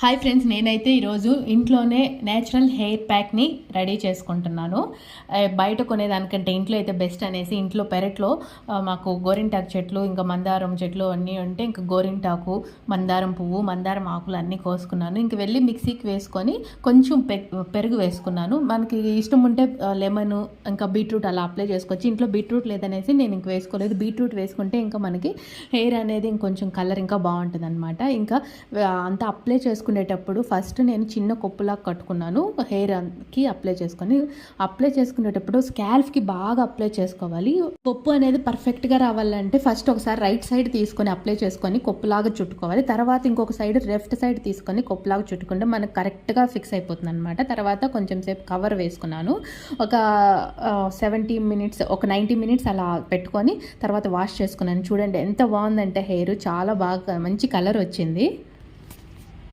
Hi friends, నేనైతే ఈరోజు ఇంట్లోనే నేచురల్ హెయిర్ ప్యాక్ని రెడీ చేసుకుంటున్నాను. బయట కొనేదానికంటే ఇంట్లో అయితే బెస్ట్ అనేసి ఇంట్లో పెరట్లో మాకు గోరింటాకు చెట్లు ఇంకా మందారం చెట్లు అన్నీ ఉంటే ఇంకా గోరింటాకు, మందారం పువ్వు, మందారం ఆకులు అన్నీ కోసుకున్నాను. ఇంక వెళ్ళి మిక్సీకి వేసుకొని కొంచెం పెరుగు వేసుకున్నాను. మనకి ఇష్టం ఉంటే లెమను ఇంకా బీట్రూట్ అలా అప్లై చేసుకోవచ్చు. ఇంట్లో బీట్రూట్ లేదనేసి నేను ఇంక వేసుకోలేదు. బీట్రూట్ వేసుకుంటే ఇంకా మనకి హెయిర్ అనేది ఇంకొంచెం కలర్ ఇంకా బాగుంటుంది అనమాట. ఇంకా అంతా అప్లై చేసుకునేటప్పుడు ఫస్ట్ నేను చిన్న కొప్పులా కట్టుకున్నాను. హెయిర్కి అప్లై చేసుకునేటప్పుడు స్కాల్ఫ్కి బాగా అప్లై చేసుకోవాలి. కొప్పు అనేది పర్ఫెక్ట్గా రావాలంటే ఫస్ట్ ఒకసారి రైట్ సైడ్ తీసుకొని అప్లై చేసుకొని కొప్పులాగా చుట్టుకోవాలి. తర్వాత ఇంకొక సైడ్ లెఫ్ట్ సైడ్ తీసుకొని కొప్పులాగా చుట్టుకుంటే మనకు కరెక్ట్గా ఫిక్స్ అయిపోతుంది అనమాట. తర్వాత కొంచెం సేపు కవర్ వేసుకున్నాను. ఒక 70 మినిట్స్, ఒక 90 మినిట్స్ అలా పెట్టుకొని తర్వాత వాష్ చేసుకున్నాను. చూడండి ఎంత బాగుందంటే హెయిర్ చాలా బాగా మంచి కలర్ వచ్చింది.